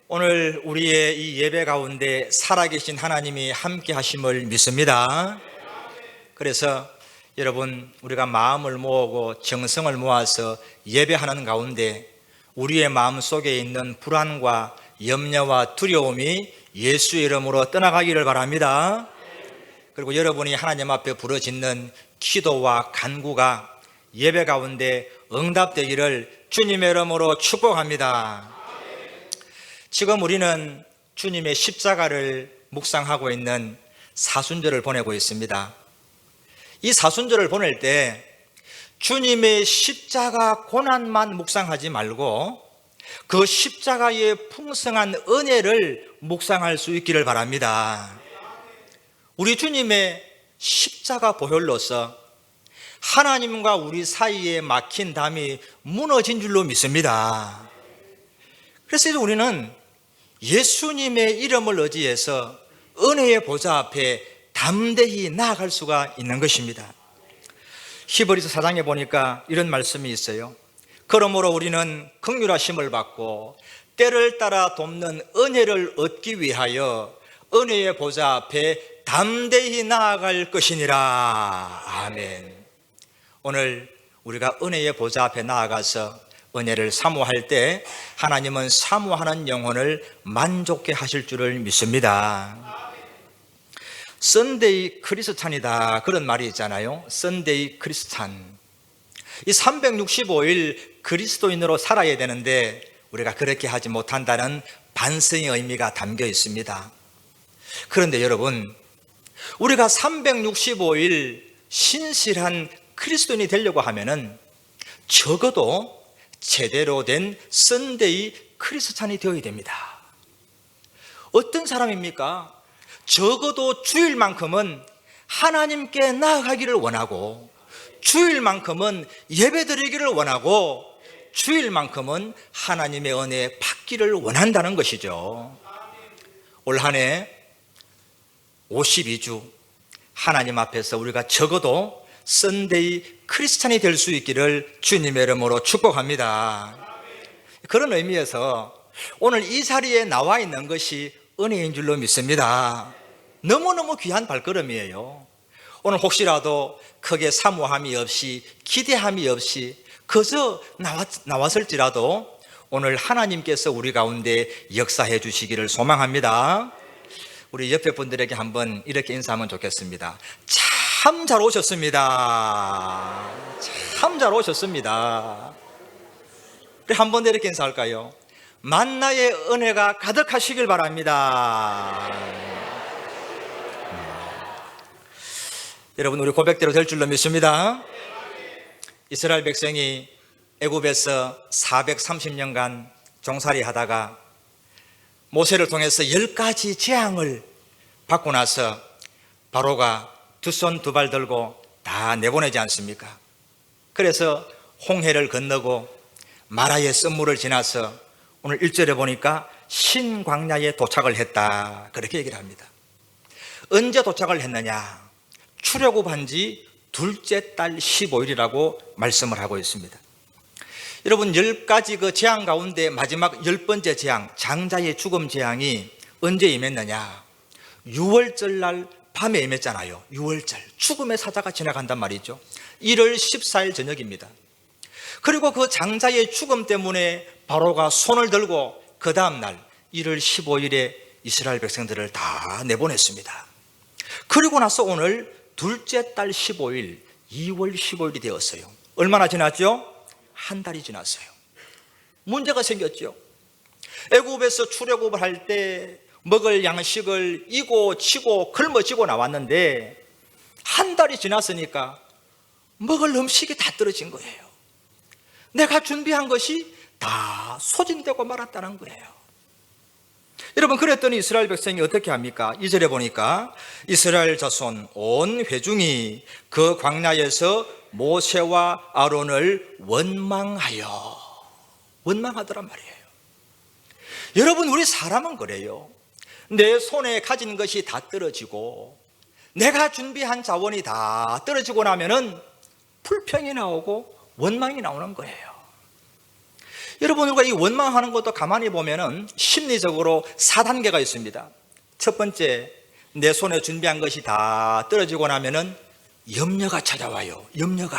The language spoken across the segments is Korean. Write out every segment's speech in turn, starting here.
오늘 우리의 이 예배 가운데 살아계신 하나님이 함께 하심을 믿습니다. 그래서 여러분, 우리가 마음을 모으고 정성을 모아서 예배하는 가운데 우리의 마음 속에 있는 불안과 염려와 두려움이 예수의 이름으로 떠나가기를 바랍니다. 그리고 여러분이 하나님 앞에 부르짖는 기도와 간구가 예배 가운데 응답되기를 주님의 이름으로 축복합니다. 지금 우리는 주님의 십자가를 묵상하고 있는 사순절을 보내고 있습니다. 이 사순절을 보낼 때 주님의 십자가 고난만 묵상하지 말고 그 십자가의 풍성한 은혜를 묵상할 수 있기를 바랍니다. 우리 주님의 십자가 보혈로서 하나님과 우리 사이에 막힌 담이 무너진 줄로 믿습니다. 그래서 이제 우리는 예수님의 이름을 의지해서 은혜의 보좌 앞에 담대히 나아갈 수가 있는 것입니다. 히브리서 4장에 보니까 이런 말씀이 있어요. 그러므로 우리는 긍휼하심을 받고 때를 따라 돕는 은혜를 얻기 위하여 은혜의 보좌 앞에 담대히 나아갈 것이니라. 아멘. 오늘 우리가 은혜의 보좌 앞에 나아가서 은혜를 사모할 때 하나님은 사모하는 영혼을 만족해 하실 줄을 믿습니다. 썬데이 크리스찬이다, 그런 말이 있잖아요. 썬데이 크리스찬. 이 365일 그리스도인으로 살아야 되는데 우리가 그렇게 하지 못한다는 반성의 의미가 담겨 있습니다. 그런데 여러분, 우리가 365일 신실한 그리스도인이 되려고 하면은 적어도 제대로 된 썬데이 크리스찬이 되어야 됩니다. 어떤 사람입니까? 적어도 주일만큼은 하나님께 나아가기를 원하고, 주일만큼은 예배드리기를 원하고, 주일만큼은 하나님의 은혜 받기를 원한다는 것이죠. 올 한 해 52주 하나님 앞에서 우리가 적어도 썬데이 크리스찬이 될 수 있기를 주님의 이름으로 축복합니다. 그런 의미에서 오늘 이 자리에 나와 있는 것이 은혜인 줄로 믿습니다. 너무너무 귀한 발걸음이에요. 오늘 혹시라도 크게 사모함이 없이 기대함이 없이 그저 나왔을지라도 오늘 하나님께서 우리 가운데 역사해 주시기를 소망합니다. 우리 옆에 분들에게 한번 이렇게 인사하면 좋겠습니다. 참 잘 오셨습니다. 참 잘 오셨습니다. 우리 한 번 더 이렇게 인사할까요? 만나의 은혜가 가득하시길 바랍니다. 여러분, 우리 고백대로 될 줄로 믿습니다. 이스라엘 백성이 애굽에서 430년간 종살이 하다가 모세를 통해서 10가지 재앙을 받고 나서 바로가 두 손 두 발 들고 다 내보내지 않습니까? 그래서 홍해를 건너고 마라의 썸물을 지나서 오늘 1절에 보니까 신광야에 도착을 했다, 그렇게 얘기를 합니다. 언제 도착을 했느냐? 출애굽한 지 둘째 달 15일이라고 말씀을 하고 있습니다. 여러분, 10가지 그 재앙 가운데 마지막 10번째 재앙, 장자의 죽음 재앙이 언제 임했느냐? 6월절 날 밤에 임했잖아요. 6월절, 죽음의 사자가 지나간단 말이죠. 1월 14일 저녁입니다. 그리고 그 장자의 죽음 때문에 바로가 손을 들고 그 다음날 1월 15일에 이스라엘 백성들을 다 내보냈습니다. 그리고 나서 오늘 둘째 달 15일, 2월 15일이 되었어요. 얼마나 지났죠? 한 달이 지났어요. 문제가 생겼죠. 애굽에서 출애굽을 할 때 먹을 양식을 이고 치고 짊어지고 나왔는데 한 달이 지났으니까 먹을 음식이 다 떨어진 거예요. 내가 준비한 것이 다 소진되고 말았다는 거예요. 여러분, 그랬더니 이스라엘 백성이 어떻게 합니까? 2절에 보니까 이스라엘 자손 온 회중이 그 광야에서 모세와 아론을 원망하더란 말이에요. 여러분, 우리 사람은 그래요. 내 손에 가진 것이 다 떨어지고 내가 준비한 자원이 다 떨어지고 나면은 불평이 나오고 원망이 나오는 거예요. 여러분, 우리가 이 원망하는 것도 가만히 보면은 심리적으로 4단계가 있습니다. 첫 번째, 내 손에 준비한 것이 다 떨어지고 나면은 염려가 찾아와요. 염려가.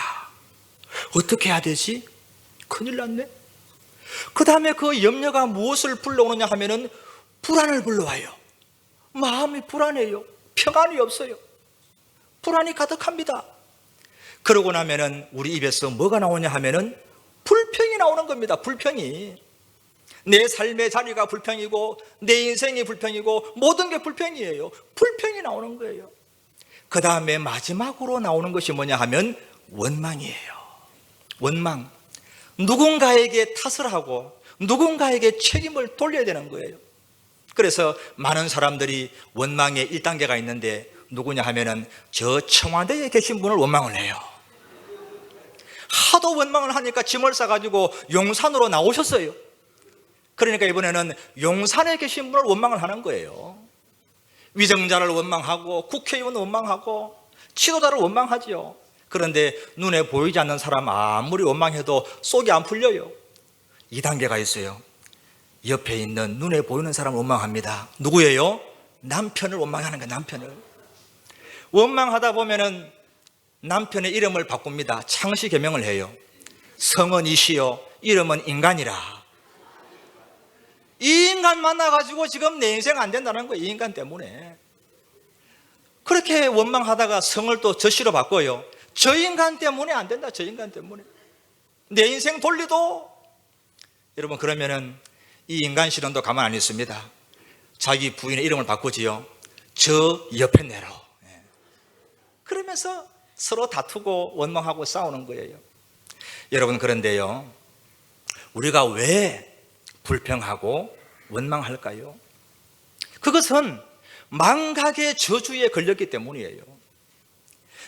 어떻게 해야 되지? 큰일 났네. 그 다음에 그 염려가 무엇을 불러오느냐 하면은 불안을 불러와요. 마음이 불안해요. 평안이 없어요. 불안이 가득합니다. 그러고 나면은 우리 입에서 뭐가 나오냐 하면은 불평이 나오는 겁니다. 불평이. 내 삶의 자리가 불평이고 내 인생이 불평이고 모든 게 불평이에요. 불평이 나오는 거예요. 그 다음에 마지막으로 나오는 것이 뭐냐 하면 원망이에요. 원망. 누군가에게 탓을 하고 누군가에게 책임을 돌려야 되는 거예요. 그래서 많은 사람들이 원망의 1단계가 있는데 누구냐 하면은 저 청와대에 계신 분을 원망을 해요. 하도 원망을 하니까 짐을 싸가지고 용산으로 나오셨어요. 그러니까 이번에는 용산에 계신 분을 원망을 하는 거예요. 위정자를 원망하고 국회의원 원망하고 지도자를 원망하지요. 그런데 눈에 보이지 않는 사람 아무리 원망해도 속이 안 풀려요. 2단계가 있어요. 옆에 있는 눈에 보이는 사람을 원망합니다. 누구예요? 남편을 원망하는 거예요. 남편을. 원망하다 보면은 남편의 이름을 바꿉니다. 창씨 개명을 해요. 성은 이시요 이름은 인간이라. 이 인간 만나가지고 지금 내 인생 안 된다는 거예요. 이 인간 때문에. 그렇게 원망하다가 성을 또 저씨로 바꿔요. 저 인간 때문에 안 된다. 저 인간 때문에. 내 인생 돌리도. 여러분, 그러면은 이 인간 실현도 가만 안 있습니다. 자기 부인의 이름을 바꾸지요. 저 옆에 내로. 그러면서 서로 다투고 원망하고 싸우는 거예요. 여러분, 그런데요, 우리가 왜 불평하고 원망할까요? 그것은 망각의 저주에 걸렸기 때문이에요.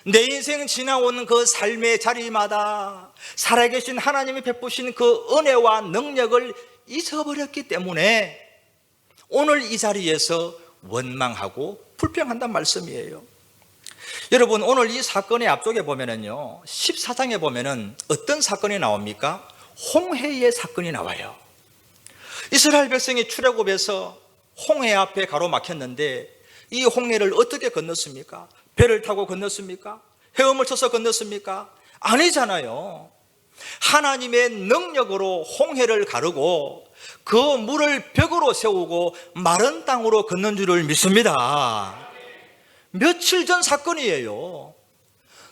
내 인생 지나온 그 삶의 자리마다 살아계신 하나님이 베푸신 그 은혜와 능력을 잊어버렸기 때문에 오늘 이 자리에서 원망하고 불평한단 말씀이에요. 여러분, 오늘 이 사건의 앞쪽에 보면은요, 14장에 보면은 어떤 사건이 나옵니까? 홍해의 사건이 나와요. 이스라엘 백성이 출애굽해서 홍해 앞에 가로막혔는데 이 홍해를 어떻게 건넜습니까? 배를 타고 건넜습니까? 헤엄을 쳐서 건넜습니까? 아니잖아요. 하나님의 능력으로 홍해를 가르고 그 물을 벽으로 세우고 마른 땅으로 건넌 줄을 믿습니다. 며칠 전 사건이에요.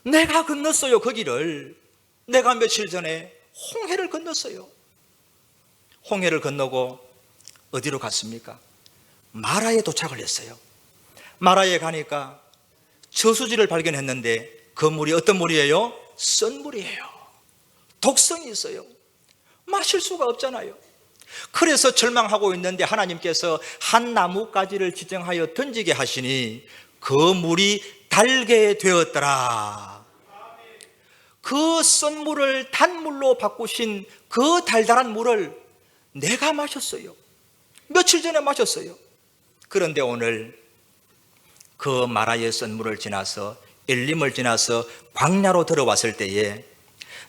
내가 건넜어요. 거기를. 내가 며칠 전에 홍해를 건넜어요. 홍해를 건너고 어디로 갔습니까? 마라에 도착을 했어요. 마라에 가니까 저수지를 발견했는데 그 물이 어떤 물이에요? 쓴 물이에요. 독성이 있어요. 마실 수가 없잖아요. 그래서 절망하고 있는데 하나님께서 한 나뭇가지를 지정하여 던지게 하시니 그 물이 달게 되었더라. 그 쓴 물을 단물로 바꾸신 그 달달한 물을 내가 마셨어요. 며칠 전에 마셨어요. 그런데 오늘 그 마라의 쓴 물을 지나서 엘림을 지나서 광야로 들어왔을 때에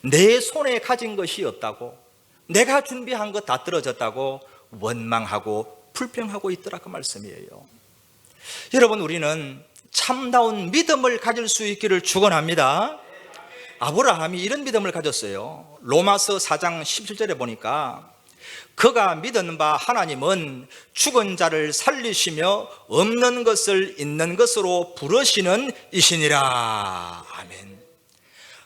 내 손에 가진 것이 없다고, 내가 준비한 것 다 떨어졌다고 원망하고 불평하고 있더라, 그 말씀이에요. 여러분, 우리는 참다운 믿음을 가질 수 있기를 축원합니다. 아브라함이 이런 믿음을 가졌어요. 로마서 4장 17절에 보니까 그가 믿은 바 하나님은 죽은 자를 살리시며 없는 것을 있는 것으로 부르시는 이시니라. 아멘.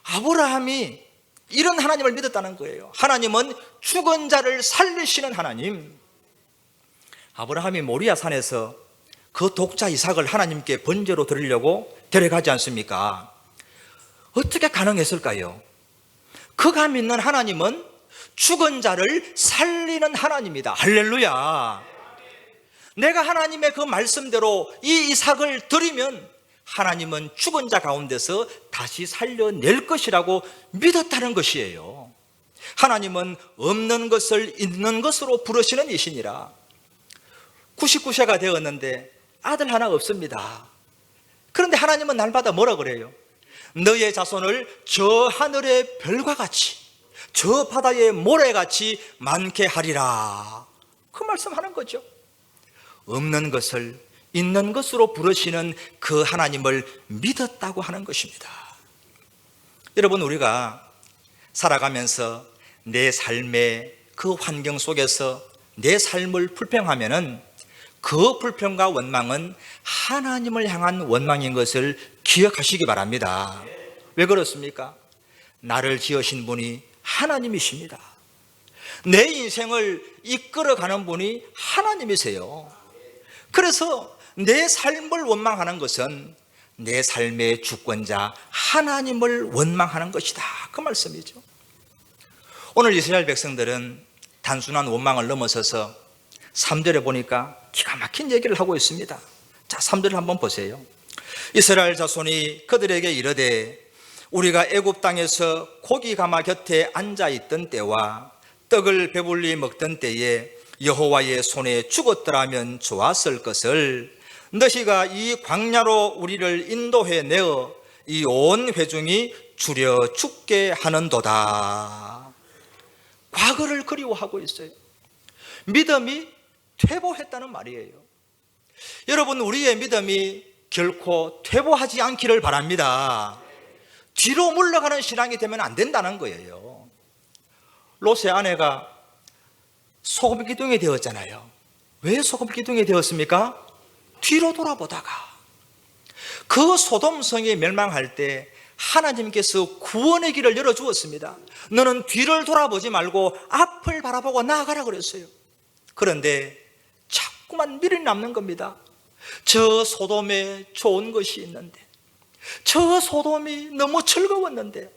아브라함이 이런 하나님을 믿었다는 거예요. 하나님은 죽은 자를 살리시는 하나님. 아브라함이 모리아 산에서 그 독자 이삭을 하나님께 번제로 드리려고 데려가지 않습니까? 어떻게 가능했을까요? 그가 믿는 하나님은 죽은 자를 살리는 하나님이다. 할렐루야. 내가 하나님의 그 말씀대로 이 이삭을 드리면 하나님은 죽은 자 가운데서 다시 살려낼 것이라고 믿었다는 것이에요. 하나님은 없는 것을 있는 것으로 부르시는 이시니라. 99세가 되었는데 아들 하나 없습니다. 그런데 하나님은 날마다 뭐라 그래요? 너의 자손을 저 하늘의 별과 같이, 저 바다에 모래같이 많게 하리라. 그 말씀하는 거죠. 없는 것을 있는 것으로 부르시는 그 하나님을 믿었다고 하는 것입니다. 여러분, 우리가 살아가면서 내 삶의 그 환경 속에서 내 삶을 불평하면은 그 불평과 원망은 하나님을 향한 원망인 것을 기억하시기 바랍니다. 왜 그렇습니까? 나를 지으신 분이 하나님이십니다. 내 인생을 이끌어가는 분이 하나님이세요. 그래서 내 삶을 원망하는 것은 내 삶의 주권자 하나님을 원망하는 것이다, 그 말씀이죠. 오늘 이스라엘 백성들은 단순한 원망을 넘어서서 3절에 보니까 기가 막힌 얘기를 하고 있습니다. 자, 3절을 한번 보세요. 이스라엘 자손이 그들에게 이르되 우리가 애굽 땅에서 고기 가마 곁에 앉아있던 때와 떡을 배불리 먹던 때에 여호와의 손에 죽었더라면 좋았을 것을 너희가 이 광야로 우리를 인도해 내어 이 온 회중이 줄여 죽게 하는도다. 과거를 그리워하고 있어요. 믿음이 퇴보했다는 말이에요. 여러분, 우리의 믿음이 결코 퇴보하지 않기를 바랍니다. 뒤로 물러가는 신앙이 되면 안 된다는 거예요. 롯의 아내가 소금 기둥이 되었잖아요. 왜 소금 기둥이 되었습니까? 뒤로 돌아보다가 그 소돔성이 멸망할 때 하나님께서 구원의 길을 열어주었습니다. 너는 뒤를 돌아보지 말고 앞을 바라보고 나아가라 그랬어요. 그런데 자꾸만 미련이 남는 겁니다. 저 소돔에 좋은 것이 있는데, 저 소돔이 너무 즐거웠는데,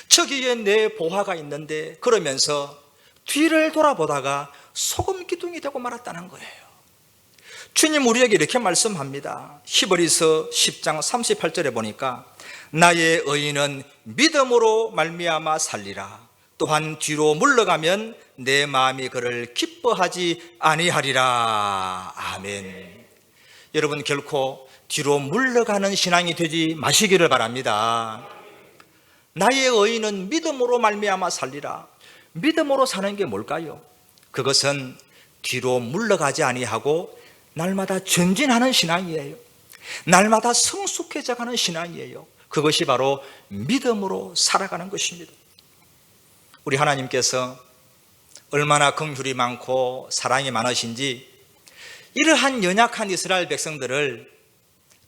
저기에 내 보화가 있는데, 그러면서 뒤를 돌아보다가 소금 기둥이 되고 말았다는 거예요. 주님 우리에게 이렇게 말씀합니다. 히브리서 10장 38절에 보니까 나의 의인은 믿음으로 말미암아 살리라. 또한 뒤로 물러가면 내 마음이 그를 기뻐하지 아니하리라. 아멘. 여러분, 결코 뒤로 물러가는 신앙이 되지 마시기를 바랍니다. 나의 의인은 믿음으로 말미암아 살리라. 믿음으로 사는 게 뭘까요? 그것은 뒤로 물러가지 아니하고 날마다 전진하는 신앙이에요. 날마다 성숙해져가는 신앙이에요. 그것이 바로 믿음으로 살아가는 것입니다. 우리 하나님께서 얼마나 긍휼이 많고 사랑이 많으신지 이러한 연약한 이스라엘 백성들을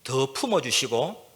더 품어주시고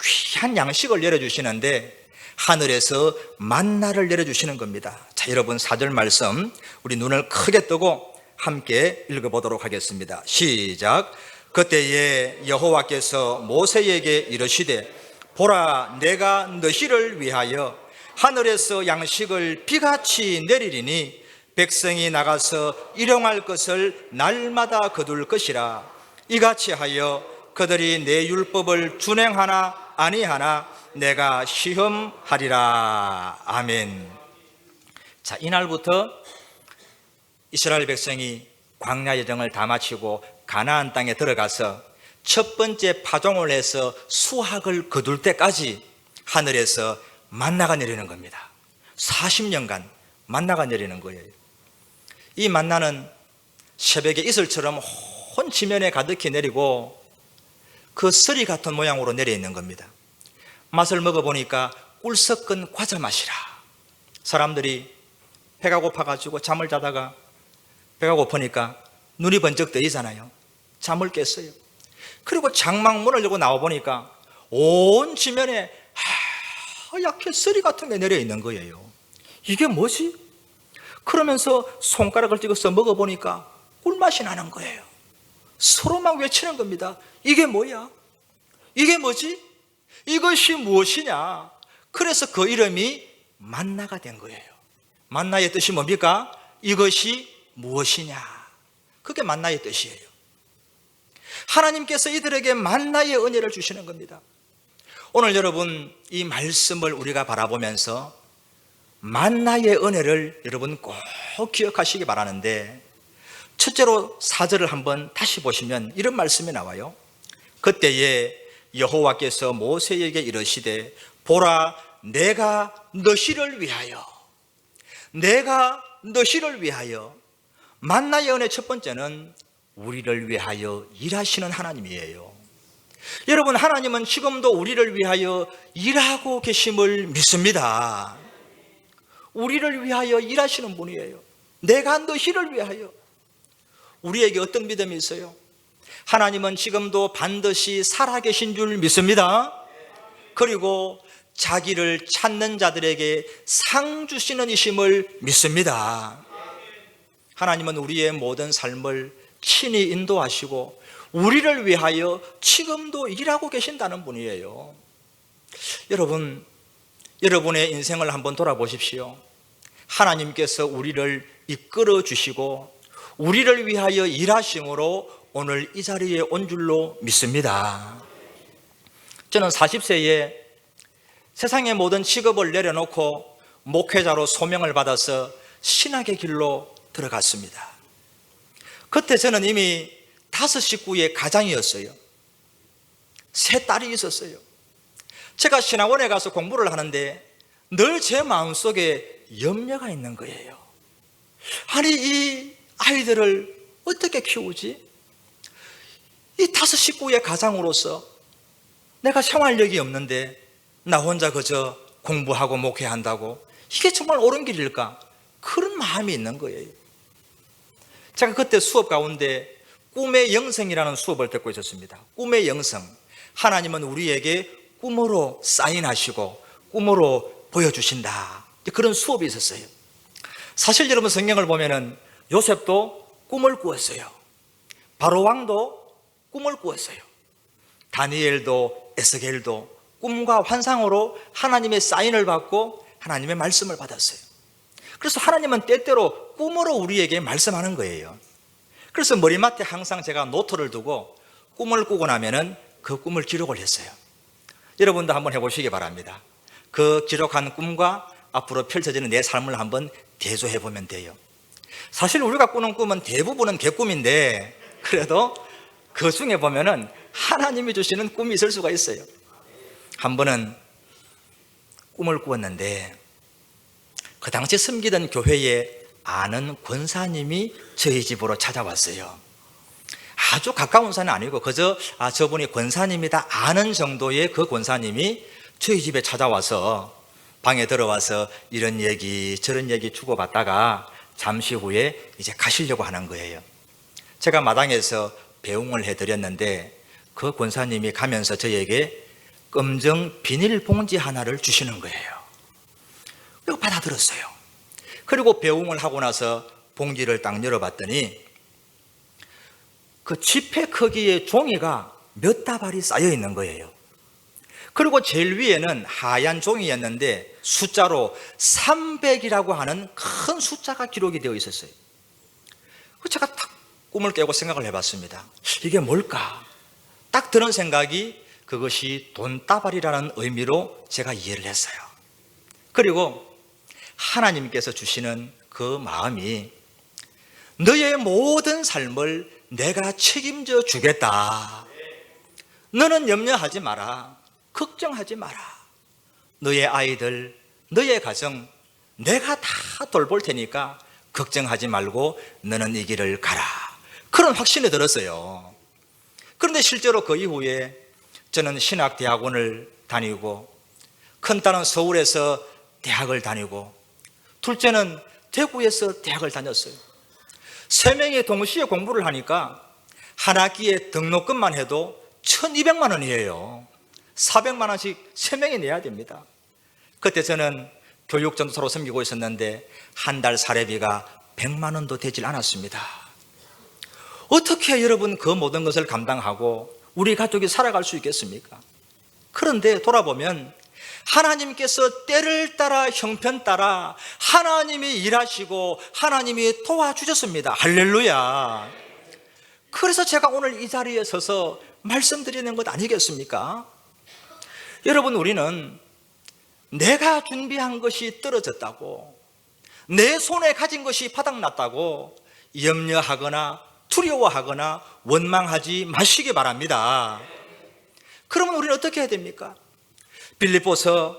귀한 양식을 내려주시는데 하늘에서 만나를 내려주시는 겁니다. 자, 여러분 4절 말씀 우리 눈을 크게 뜨고 함께 읽어보도록 하겠습니다. 시작. 그때에 여호와께서 모세에게 이르시되 보라, 내가 너희를 위하여 하늘에서 양식을 비같이 내리리니 백성이 나가서 일용할 것을 날마다 거둘 것이라. 이같이 하여 그들이 내 율법을 준행하나 아니하나 내가 시험하리라. 아멘. 자, 이날부터 이스라엘 백성이 광야 여정을 다 마치고 가나안 땅에 들어가서 첫 번째 파종을 해서 수확을 거둘 때까지 하늘에서 만나가 내리는 겁니다. 40년간 만나가 내리는 거예요. 이 만나는 새벽에 이슬처럼 온 지면에 가득히 내리고 그 서리 같은 모양으로 내려 있는 겁니다. 맛을 먹어보니까 꿀 섞은 과자 맛이라. 사람들이 배가 고파가지고 잠을 자다가 배가 고프니까 눈이 번쩍 뜨이잖아요. 잠을 깼어요. 그리고 장막문을 열고 나와보니까 온 지면에 하얗게 서리 같은 게 내려 있는 거예요. 이게 뭐지? 그러면서 손가락을 찍어서 먹어보니까 꿀맛이 나는 거예요. 서로 막 외치는 겁니다. 이게 뭐야? 이게 뭐지? 이것이 무엇이냐? 그래서 그 이름이 만나가 된 거예요. 만나의 뜻이 뭡니까? 이것이 무엇이냐? 그게 만나의 뜻이에요. 하나님께서 이들에게 만나의 은혜를 주시는 겁니다. 오늘 여러분 이 말씀을 우리가 바라보면서 만나의 은혜를 여러분 꼭 기억하시기 바라는데, 첫째로 4절을 한번 다시 보시면 이런 말씀이 나와요. 그때에 여호와께서 모세에게 이르시되 보라, 내가 너희를 위하여. 내가 너희를 위하여, 만나의 은혜 첫 번째는 우리를 위하여 일하시는 하나님이에요. 여러분, 하나님은 지금도 우리를 위하여 일하고 계심을 믿습니다. 우리를 위하여 일하시는 분이에요. 내가 너희를 위하여. 우리에게 어떤 믿음이 있어요? 하나님은 지금도 반드시 살아계신 줄 믿습니다. 그리고 자기를 찾는 자들에게 상 주시는 이심을 믿습니다. 하나님은 우리의 모든 삶을 친히 인도하시고 우리를 위하여 지금도 일하고 계신다는 분이에요. 여러분, 여러분의 인생을 한번 돌아보십시오. 하나님께서 우리를 이끌어 주시고 우리를 위하여 일하심으로 오늘 이 자리에 온 줄로 믿습니다. 저는 40세에 세상의 모든 직업을 내려놓고 목회자로 소명을 받아서 신학의 길로 들어갔습니다. 그때 저는 이미 5 식구의 가장이었어요. 3 딸이 있었어요. 제가 신학원에 가서 공부를 하는데 늘 제 마음속에 염려가 있는 거예요. 아니, 이 아이들을 어떻게 키우지? 이 5 식구의 가장으로서 내가 생활력이 없는데 나 혼자 그저 공부하고 목회한다고 이게 정말 옳은 길일까? 그런 마음이 있는 거예요. 제가 그때 수업 가운데 꿈의 영성이라는 수업을 듣고 있었습니다. 꿈의 영성. 하나님은 우리에게 꿈으로 사인하시고 꿈으로 보여주신다. 그런 수업이 있었어요. 사실 여러분, 성경을 보면은 요셉도 꿈을 꾸었어요. 바로 왕도 꿈을 꾸었어요. 다니엘도 에스겔도 꿈과 환상으로 하나님의 사인을 받고 하나님의 말씀을 받았어요. 그래서 하나님은 때때로 꿈으로 우리에게 말씀하는 거예요. 그래서 머리맡에 항상 제가 노트를 두고 꿈을 꾸고 나면은 그 꿈을 기록을 했어요. 여러분도 한번 해보시기 바랍니다. 그 기록한 꿈과 앞으로 펼쳐지는 내 삶을 한번 대조해 보면 돼요. 사실 우리가 꾸는 꿈은 대부분은 개꿈인데 그래도 그 중에 보면은 하나님이 주시는 꿈이 있을 수가 있어요. 한 번은 꿈을 꾸었는데 그 당시 섬기던 교회에 아는 권사님이 저희 집으로 찾아왔어요. 아주 가까운 사람은 아니고 그저 저분이 권사님이다 아는 정도의 그 권사님이 저희 집에 찾아와서 방에 들어와서 이런 얘기 저런 얘기 주고받다가 잠시 후에 이제 가시려고 하는 거예요. 제가 마당에서 배웅을 해드렸는데 그 권사님이 가면서 저에게 검정 비닐봉지 하나를 주시는 거예요. 그리고 받아들었어요. 그리고 배웅을 하고 나서 봉지를 딱 열어봤더니 그 지폐 크기의 종이가 몇 다발이 쌓여 있는 거예요. 그리고 제일 위에는 하얀 종이였는데 숫자로 300이라고 하는 큰 숫자가 기록이 되어 있었어요. 제가 딱 꿈을 깨고 생각을 해봤습니다. 이게 뭘까? 딱 드는 생각이 그것이 돈다발이라는 의미로 제가 이해를 했어요. 그리고 하나님께서 주시는 그 마음이 너의 모든 삶을 내가 책임져 주겠다. 너는 염려하지 마라. 걱정하지 마라. 너의 아이들, 너의 가정 내가 다 돌볼 테니까 걱정하지 말고 너는 이 길을 가라. 그런 확신이 들었어요. 그런데 실제로 그 이후에 저는 신학대학원을 다니고 큰딸은 서울에서 대학을 다니고 둘째는 대구에서 대학을 다녔어요. 3명이 동시에 공부를 하니까 한 학기에 등록금만 해도 1,200만 원이에요. 400만 원씩 3명이 내야 됩니다. 그때 저는 교육전도사로 섬기고 있었는데 한 달 사례비가 100만 원도 되질 않았습니다. 어떻게 여러분 그 모든 것을 감당하고 우리 가족이 살아갈 수 있겠습니까? 그런데 돌아보면 하나님께서 때를 따라 형편 따라 하나님이 일하시고 하나님이 도와주셨습니다. 할렐루야. 그래서 제가 오늘 이 자리에 서서 말씀드리는 것 아니겠습니까? 여러분, 우리는 내가 준비한 것이 떨어졌다고, 내 손에 가진 것이 바닥났다고 염려하거나 두려워하거나 원망하지 마시기 바랍니다. 그러면 우리는 어떻게 해야 됩니까? 빌립보서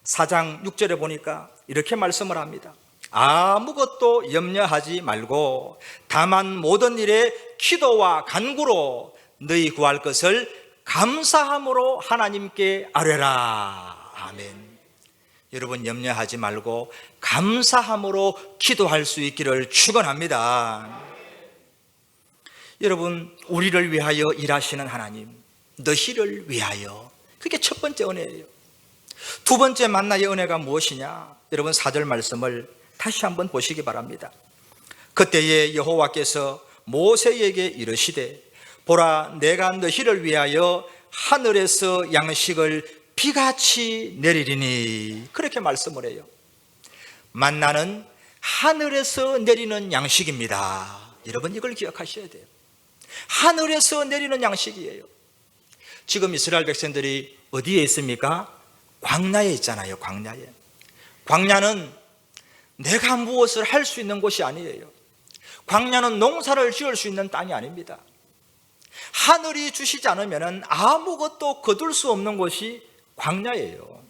4장 6절에 보니까 이렇게 말씀을 합니다. 아무것도 염려하지 말고 다만 모든 일에 기도와 간구로 너희 구할 것을 감사함으로 하나님께 아뢰라. 아멘. 여러분, 염려하지 말고 감사함으로 기도할 수 있기를 축원합니다. 여러분, 우리를 위하여 일하시는 하나님, 너희를 위하여, 그게 첫 번째 은혜예요. 두 번째 만나의 은혜가 무엇이냐? 여러분, 4절 말씀을 다시 한번 보시기 바랍니다. 그때에 여호와께서 모세에게 이르시되 보라, 내가 너희를 위하여 하늘에서 양식을 비같이 내리리니. 그렇게 말씀을 해요. 만나는 하늘에서 내리는 양식입니다. 여러분, 이걸 기억하셔야 돼요. 하늘에서 내리는 양식이에요. 지금 이스라엘 백성들이 어디에 있습니까? 광야에 있잖아요. 광야에. 광야는 내가 무엇을 할 수 있는 곳이 아니에요. 광야는 농사를 지을 수 있는 땅이 아닙니다. 하늘이 주시지 않으면 아무것도 거둘 수 없는 곳이 광야예요.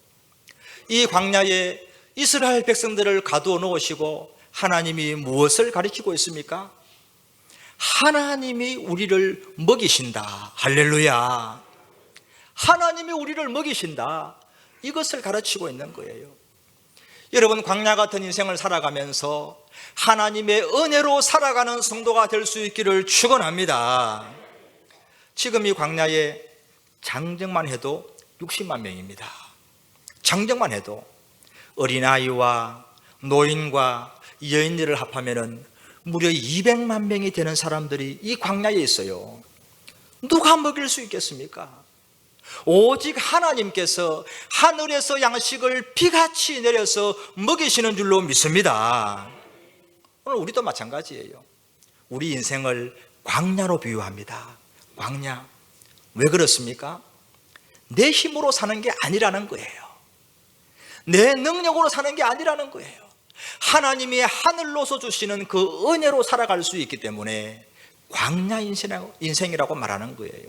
이 광야에 이스라엘 백성들을 가두어 놓으시고 하나님이 무엇을 가르치고 있습니까? 하나님이 우리를 먹이신다. 할렐루야. 하나님이 우리를 먹이신다. 이것을 가르치고 있는 거예요. 여러분, 광야 같은 인생을 살아가면서 하나님의 은혜로 살아가는 성도가 될 수 있기를 축원합니다. 지금 이 광야에 장정만 해도 60만 명입니다. 장정만 해도 어린아이와 노인과 여인들을 합하면 무려 200만 명이 되는 사람들이 이 광야에 있어요. 누가 먹일 수 있겠습니까? 오직 하나님께서 하늘에서 양식을 비같이 내려서 먹이시는 줄로 믿습니다. 오늘 우리도 마찬가지예요. 우리 인생을 광야로 비유합니다. 광야. 왜 그렇습니까? 내 힘으로 사는 게 아니라는 거예요. 내 능력으로 사는 게 아니라는 거예요. 하나님이 하늘로서 주시는 그 은혜로 살아갈 수 있기 때문에 광야 인생이라고 말하는 거예요.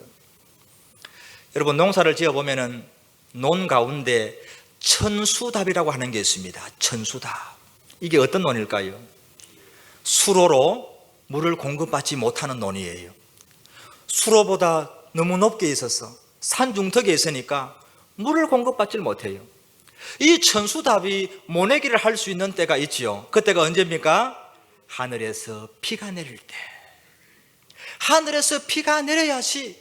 여러분, 농사를 지어보면 논 가운데 천수답이라고 하는 게 있습니다. 천수답. 이게 어떤 논일까요? 수로로 물을 공급받지 못하는 논이에요. 수로보다 너무 높게 있어서 산중턱에 있으니까 물을 공급받지 못해요. 이 천수답이 모내기를 할 수 있는 때가 있지요. 그때가 언제입니까? 하늘에서 비가 내릴 때. 하늘에서 비가 내려야지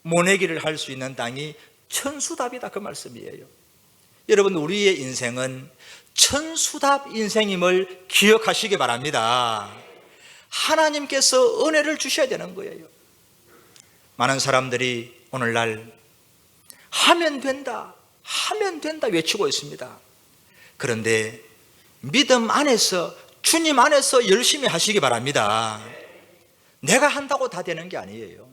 모내기를 할 수 있는 땅이 천수답이다, 그 말씀이에요. 여러분, 우리의 인생은 천수답 인생임을 기억하시기 바랍니다. 하나님께서 은혜를 주셔야 되는 거예요. 많은 사람들이 오늘날 하면 된다, 하면 된다 외치고 있습니다. 그런데 믿음 안에서, 주님 안에서 열심히 하시기 바랍니다. 내가 한다고 다 되는 게 아니에요.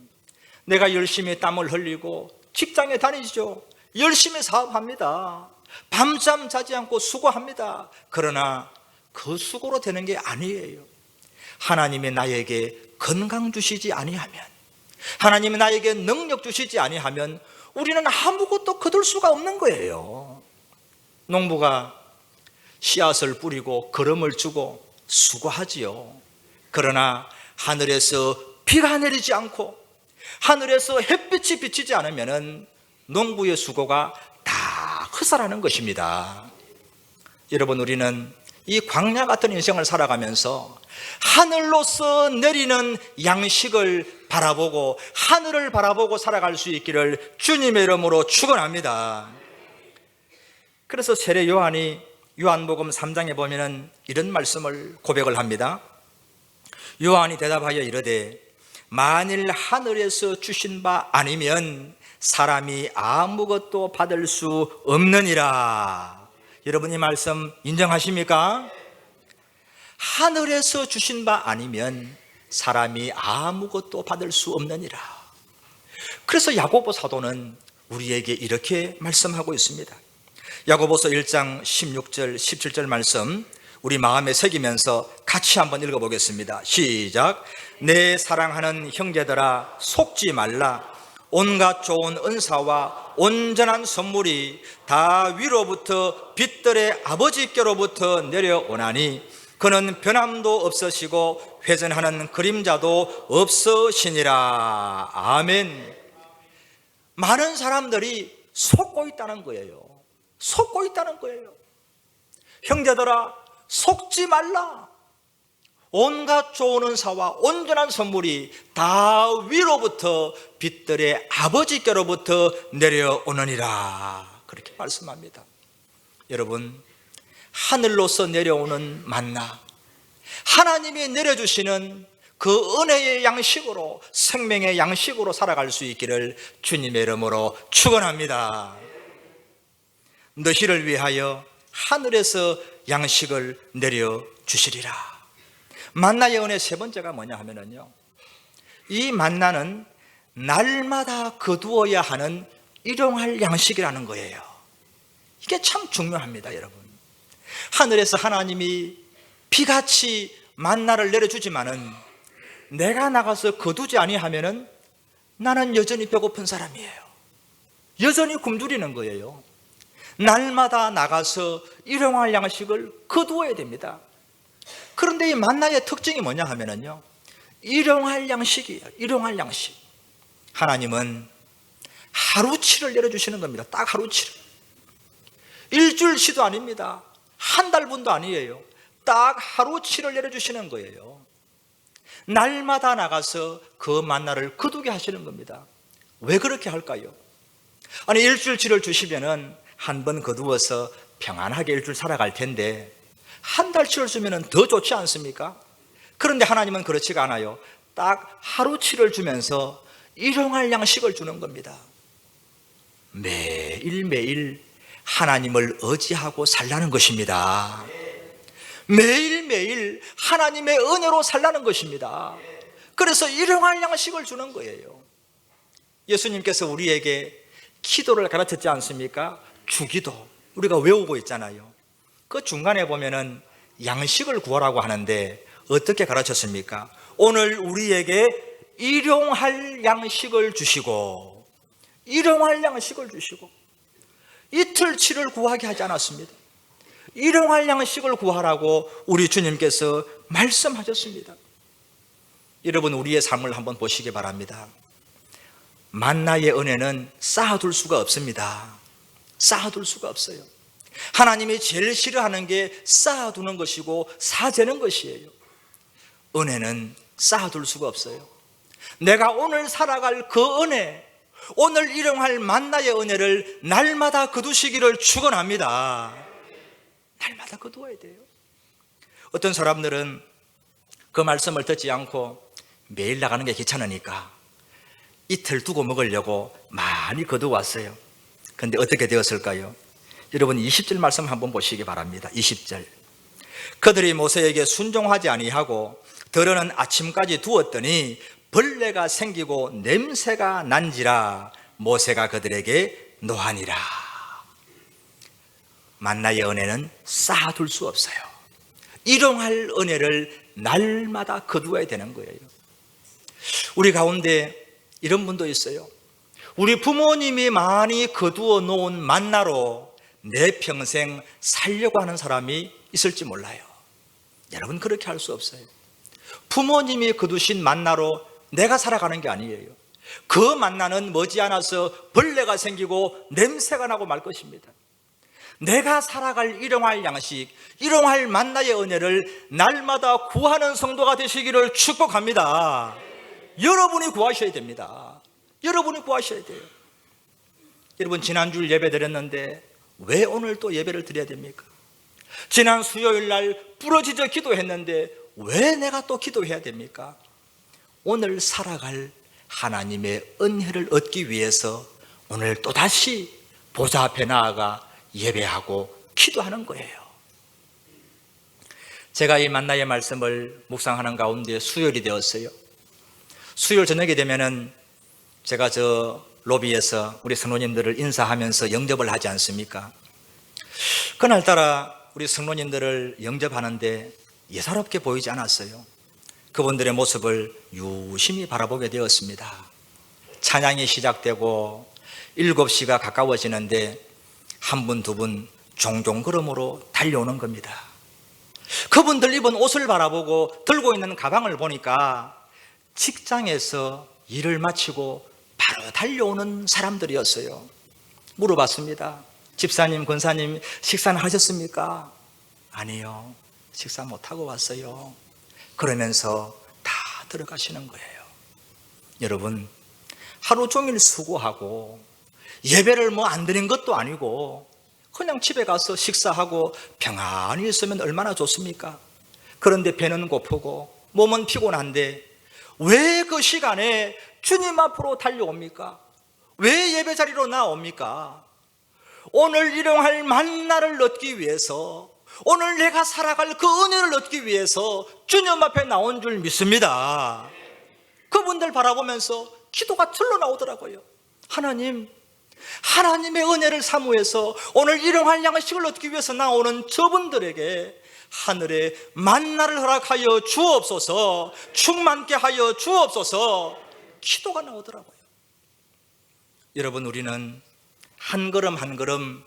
내가 열심히 땀을 흘리고 직장에 다니죠. 열심히 사업합니다. 밤잠 자지 않고 수고합니다. 그러나 그 수고로 되는 게 아니에요. 하나님이 나에게 건강 주시지 아니하면, 하나님이 나에게 능력 주시지 아니하면 우리는 아무것도 거둘 수가 없는 거예요. 농부가 씨앗을 뿌리고 거름을 주고 수고하지요. 그러나 하늘에서 비가 내리지 않고 하늘에서 햇빛이 비치지 않으면 농부의 수고가 다 헛살하는 것입니다. 여러분, 우리는 이 광야 같은 인생을 살아가면서 하늘로서 내리는 양식을 바라보고 하늘을 바라보고 살아갈 수 있기를 주님의 이름으로 축원합니다. 그래서 세례 요한이 요한복음 3장에 보면 이런 말씀을 고백을 합니다. 요한이 대답하여 이르되 만일 하늘에서 주신 바 아니면 사람이 아무것도 받을 수 없느니라. 여러분, 이 말씀 인정하십니까? 하늘에서 주신 바 아니면 사람이 아무것도 받을 수 없느니라. 그래서 야고보 사도는 우리에게 이렇게 말씀하고 있습니다. 야고보서 1장 16절 17절 말씀 우리 마음에 새기면서 같이 한번 읽어보겠습니다. 시작. 내 사랑하는 형제들아, 속지 말라. 온갖 좋은 은사와 온전한 선물이 다 위로부터 빛들의 아버지께로부터 내려오나니 그는 변함도 없으시고 회전하는 그림자도 없으시니라. 아멘. 많은 사람들이 속고 있다는 거예요. 속고 있다는 거예요. 형제들아, 속지 말라. 온갖 좋은 은사와 온전한 선물이 다 위로부터 빛들의 아버지께로부터 내려오느니라. 그렇게 말씀합니다. 여러분, 하늘로서 내려오는 만나, 하나님이 내려주시는 그 은혜의 양식으로, 생명의 양식으로 살아갈 수 있기를 주님의 이름으로 축원합니다. 너희를 위하여 하늘에서 양식을 내려주시리라. 만나의 은혜 세 번째가 뭐냐 하면은요, 이 만나는 날마다 거두어야 하는 일용할 양식이라는 거예요. 이게 참 중요합니다, 여러분. 하늘에서 하나님이 비같이 만나를 내려주지만은 내가 나가서 거두지 아니하면은 나는 여전히 배고픈 사람이에요. 여전히 굶주리는 거예요. 날마다 나가서 일용할 양식을 거두어야 됩니다. 그런데 이 만나의 특징이 뭐냐 하면은요, 일용할 양식이에요. 일용할 양식. 하나님은 하루치를 내려주시는 겁니다. 딱 하루치를. 일주일치도 아닙니다. 한 달분도 아니에요. 딱 하루치를 내려주시는 거예요. 날마다 나가서 그 만나를 거두게 하시는 겁니다. 왜 그렇게 할까요? 아니, 일주일치를 주시면은 한 번 거두어서 평안하게 일주일 살아갈 텐데 한 달치를 주면 더 좋지 않습니까? 그런데 하나님은 그렇지가 않아요. 딱 하루치를 주면서 일용할 양식을 주는 겁니다. 매일매일 하나님을 의지하고 살라는 것입니다. 매일매일 하나님의 은혜로 살라는 것입니다. 그래서 일용할 양식을 주는 거예요. 예수님께서 우리에게 기도를 가르쳤지 않습니까? 주기도 우리가 외우고 있잖아요. 그 중간에 보면은 양식을 구하라고 하는데 어떻게 가르쳤습니까? 오늘 우리에게 일용할 양식을 주시고, 일용할 양식을 주시고, 이틀치를 구하게 하지 않았습니다. 일용할 양식을 구하라고 우리 주님께서 말씀하셨습니다. 여러분, 우리의 삶을 한번 보시기 바랍니다. 만나의 은혜는 쌓아둘 수가 없습니다. 쌓아둘 수가 없어요. 하나님이 제일 싫어하는 게 쌓아두는 것이고 사재는 것이에요. 은혜는 쌓아둘 수가 없어요. 내가 오늘 살아갈 그 은혜, 오늘 일용할 만나의 은혜를 날마다 거두시기를 축원합니다. 날마다 거두어야 돼요. 어떤 사람들은 그 말씀을 듣지 않고 매일 나가는 게 귀찮으니까 이틀 두고 먹으려고 많이 거두었어요. 그런데 어떻게 되었을까요? 여러분, 20절 말씀 한번 보시기 바랍니다. 20절. 그들이 모세에게 순종하지 아니하고 더러는 아침까지 두었더니 벌레가 생기고 냄새가 난지라 모세가 그들에게 노하니라. 만나의 은혜는 쌓아둘 수 없어요. 일용할 은혜를 날마다 거두어야 되는 거예요. 우리 가운데 이런 분도 있어요. 우리 부모님이 많이 거두어 놓은 만나로 내 평생 살려고 하는 사람이 있을지 몰라요. 여러분, 그렇게 할 수 없어요. 부모님이 거두신 만나로 내가 살아가는 게 아니에요. 그 만나는 머지않아서 벌레가 생기고 냄새가 나고 말 것입니다. 내가 살아갈 일용할 양식, 일용할 만나의 은혜를 날마다 구하는 성도가 되시기를 축복합니다. 여러분이 구하셔야 됩니다. 여러분이 구하셔야 돼요. 여러분, 지난주일 예배 드렸는데 왜 오늘 또 예배를 드려야 됩니까? 지난 수요일 날 부러지져 기도했는데 왜 내가 또 기도해야 됩니까? 오늘 살아갈 하나님의 은혜를 얻기 위해서 오늘 또다시 보좌 앞에 나아가 예배하고 기도하는 거예요. 제가 이 만나의 말씀을 묵상하는 가운데 수요일이 되었어요. 수요일 저녁이 되면은 제가 저 로비에서 우리 성도님들을 인사하면서 영접을 하지 않습니까? 그날따라 우리 성도님들을 영접하는데 예사롭게 보이지 않았어요. 그분들의 모습을 유심히 바라보게 되었습니다. 찬양이 시작되고 7시가 가까워지는데 한 분, 두 분 종종 걸음으로 달려오는 겁니다. 그분들 입은 옷을 바라보고 들고 있는 가방을 보니까 직장에서 일을 마치고 바로 달려오는 사람들이었어요. 물어봤습니다. 집사님, 권사님, 식사는 하셨습니까? 아니요, 식사 못하고 왔어요. 그러면서 다 들어가시는 거예요. 여러분, 하루 종일 수고하고 예배를 안 드린 것도 아니고 그냥 집에 가서 식사하고 평안히 있으면 얼마나 좋습니까? 그런데 배는 고프고 몸은 피곤한데 왜 그 시간에 주님 앞으로 달려옵니까? 왜 예배 자리로 나옵니까? 오늘 일용할 만나를 얻기 위해서, 오늘 내가 살아갈 그 은혜를 얻기 위해서 주님 앞에 나온 줄 믿습니다. 그분들 바라보면서 기도가 절로 나오더라고요. 하나님, 하나님의 은혜를 사모해서 오늘 일용할 양식을 얻기 위해서 나오는 저분들에게 하늘의 만나를 허락하여 주옵소서, 충만케 하여 주옵소서, 기도가 나오더라고요. 여러분, 우리는 한 걸음 한 걸음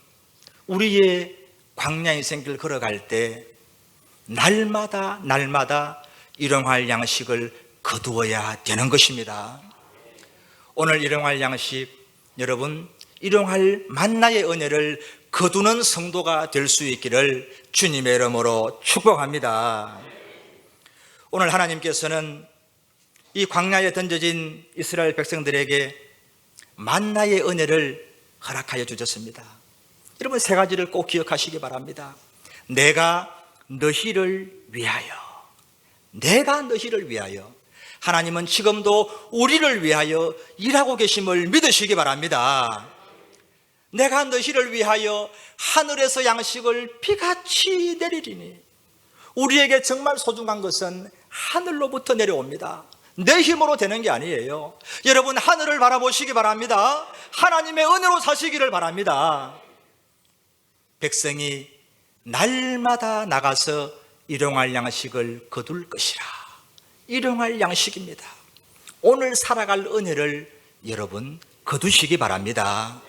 우리의 광야 인생길 걸어갈 때 날마다 일용할 양식을 거두어야 되는 것입니다. 오늘 일용할 양식, 여러분, 일용할 만나의 은혜를 거두는 성도가 될 수 있기를 주님의 이름으로 축복합니다. 오늘 하나님께서는 이 광야에 던져진 이스라엘 백성들에게 만나의 은혜를 허락하여 주셨습니다. 여러분, 세 가지를 꼭 기억하시기 바랍니다. 내가 너희를 위하여. 내가 너희를 위하여. 하나님은 지금도 우리를 위하여 일하고 계심을 믿으시기 바랍니다. 내가 너희를 위하여 하늘에서 양식을 비같이 내리리니. 우리에게 정말 소중한 것은 하늘로부터 내려옵니다. 내 힘으로 되는 게 아니에요. 여러분, 하늘을 바라보시기 바랍니다. 하나님의 은혜로 사시기를 바랍니다. 백성이 날마다 나가서 일용할 양식을 거둘 것이라. 일용할 양식입니다. 오늘 살아갈 은혜를 여러분 거두시기 바랍니다.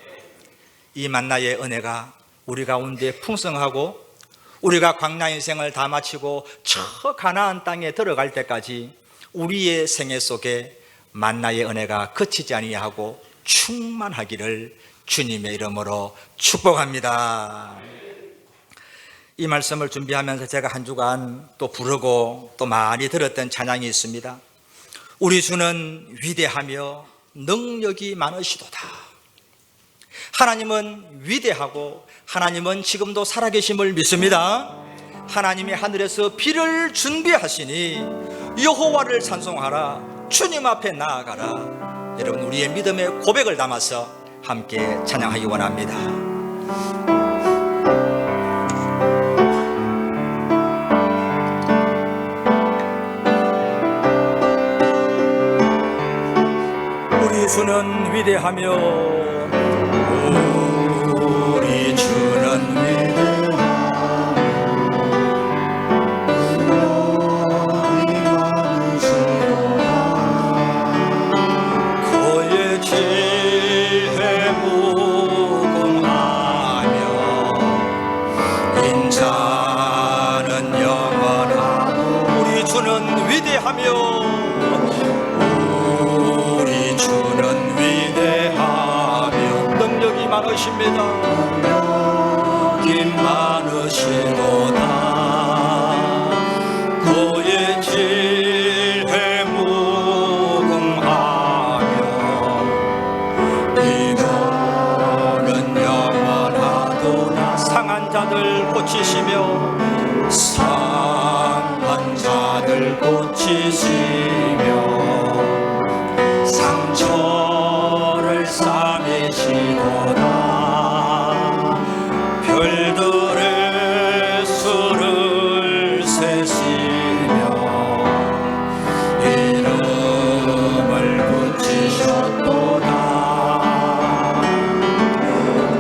이 만나의 은혜가 우리 가운데 풍성하고 우리가 광야 인생을 다 마치고 저 가나안 땅에 들어갈 때까지 우리의 생애 속에 만나의 은혜가 그치지 아니하고 충만하기를 주님의 이름으로 축복합니다. 이 말씀을 준비하면서 제가 한 주간 또 부르고 또 많이 들었던 찬양이 있습니다. 우리 주는 위대하며 능력이 많으시도다. 하나님은 위대하고 하나님은 지금도 살아계심을 믿습니다. 하나님이 하늘에서 비를 준비하시니 여호와를 찬송하라. 주님 앞에 나아가라. 여러분, 우리의 믿음의 고백을 담아서 함께 찬양하기 원합니다. 우리 주는 위대하며 우리 주는 그의 지혜 무궁하며 인자는 영원하고. 우리 주는 위대하며 우리 주는 위대하며 능력이 많으십니다. 능력이 많으시도다. 그의 지혜 무궁하며 이거는 영원하도다. 상한 자들 고치시며 상한 자들 고치시며 상처를 싸매시도다. 별들의 수를 세시며 이름을 붙이셨도다.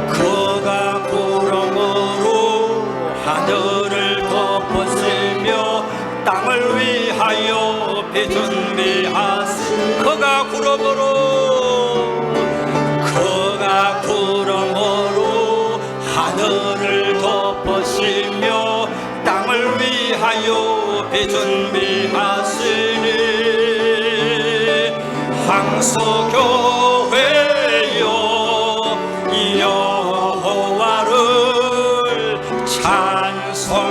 그가 구름으로 하늘을 덮으시며 땅을 위하여 비 준비하시고. 그가 구름으로 하늘을 덮으시며 땅을 위하여 위하여 배 준비하시니 황소교회여 여호와를 찬송할지어다.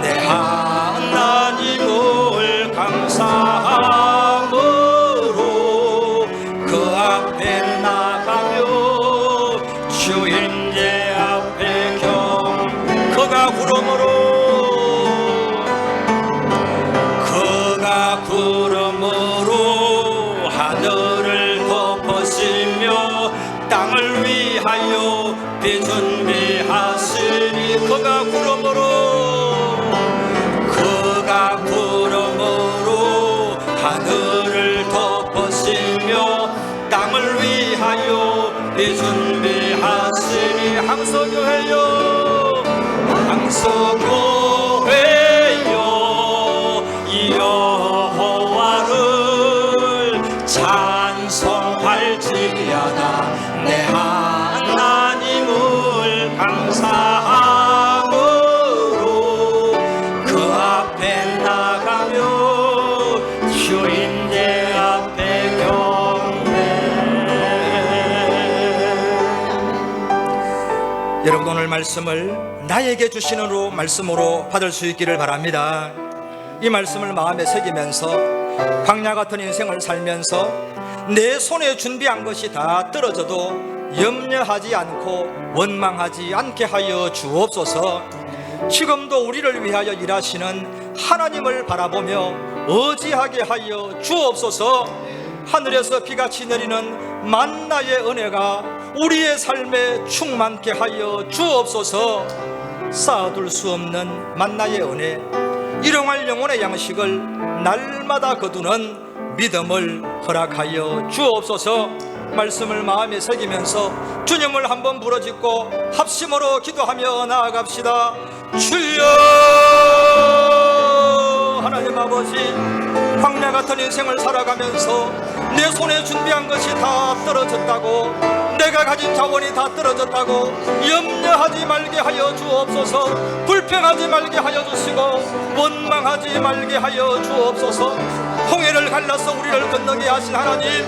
내 하나님을 감사함으로 그 앞에 나가며 주인의 앞에 그가 구름으로 하늘을 덮으시며 땅을 위하여 비 준비하시니 그가 구름으로 하늘을 덮으시며 땅을 위하여 비 준비하시니 황소교회여 여호와를 찬송할지어다. 내 하나님을 감사함으로 그 앞에 나가며 주인의 앞에 경배. 여러분, 오늘 말씀을 나에게 주시는 말씀으로 받을 수 있기를 바랍니다. 이 말씀을 마음에 새기면서 광야 같은 인생을 살면서 내 손에 준비한 것이 다 떨어져도 염려하지 않고 원망하지 않게 하여 주옵소서. 지금도 우리를 위하여 일하시는 하나님을 바라보며 의지하게 하여 주옵소서. 하늘에서 비같이 내리는 만나의 은혜가 우리의 삶에 충만케 하여 주옵소서. 쌓아둘 수 없는 만나의 은혜, 일용할 영혼의 양식을 날마다 거두는 믿음을 허락하여 주옵소서. 말씀을 마음에 새기면서 주님을 한번 부르짖고 합심으로 기도하며 나아갑시다. 주여, 하나님 아버지, 광야 같은 인생을 살아가면서 내 손에 준비한 것이 다 떨어졌다고, 내가 가진 자원이 다 떨어졌다고 염려하지 말게 하여 주옵소서. 불평하지 말게 하여 주시고 원망하지 말게 하여 주옵소서. 홍해를 갈라서 우리를 건너게 하신 하나님,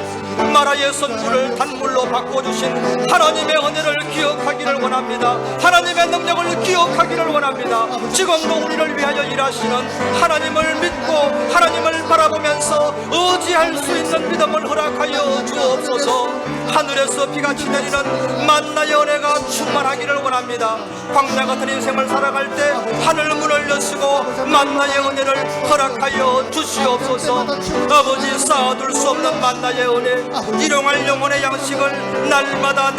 마라의 선물을 단물로 바꿔주신 하나님의 은혜를 기억하기를 원합니다. 하나님의 능력을 기억하기를 원합니다. 지금도 우리를 위하여 일하시는 하나님을 믿고 하나님을 바라보면서 의지할 수 있는 믿음을 허락하여 주옵소서. 하늘에서 비같이 내리는 만나의 은혜가 충만하기를 원합니다. 광야 같은 인생을 살아갈 때 하늘 문을 여시고 만나의 은혜를 허락하여 주시옵소서. 아버지, 쌓아둘 수 없는 만나의 은혜, 일용할 영혼의 양식을 날마다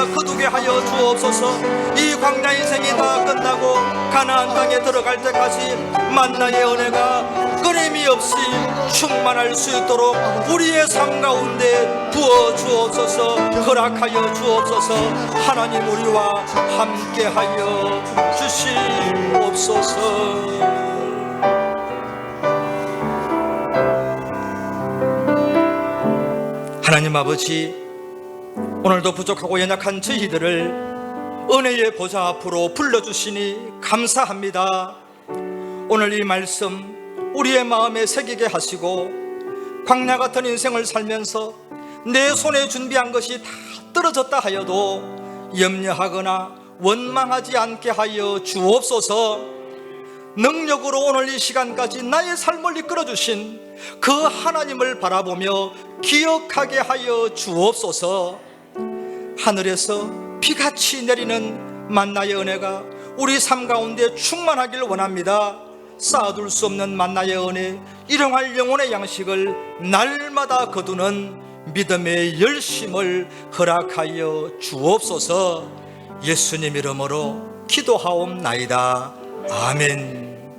거두게 하여 주옵소서. 이 광야 인생이 다 끝나고 가나안 땅에 들어갈 때까지 만나의 은혜가 끊임이 없이 충만할 수 있도록 우리의 삶 가운데 부어 주옵소서. 허락하여 주옵소서. 하나님, 우리와 함께하여 주시옵소서. 하나님 아버지, 오늘도 부족하고 연약한 저희들을 은혜의 보좌 앞으로 불러주시니 감사합니다. 오늘 이 말씀 우리의 마음에 새기게 하시고 광야 같은 인생을 살면서 내 손에 준비한 것이 다 떨어졌다 하여도 염려하거나 원망하지 않게 하여 주옵소서. 능력으로 오늘 이 시간까지 나의 삶을 이끌어 주신 그 하나님을 바라보며 기억하게 하여 주옵소서. 하늘에서 비같이 내리는 만나의 은혜가 우리 삶 가운데 충만하길 원합니다. 쌓아둘 수 없는 만나의 은혜, 일용할 영혼의 양식을 날마다 거두는 믿음의 열심을 허락하여 주옵소서. 예수님 이름으로 기도하옵나이다. 아멘.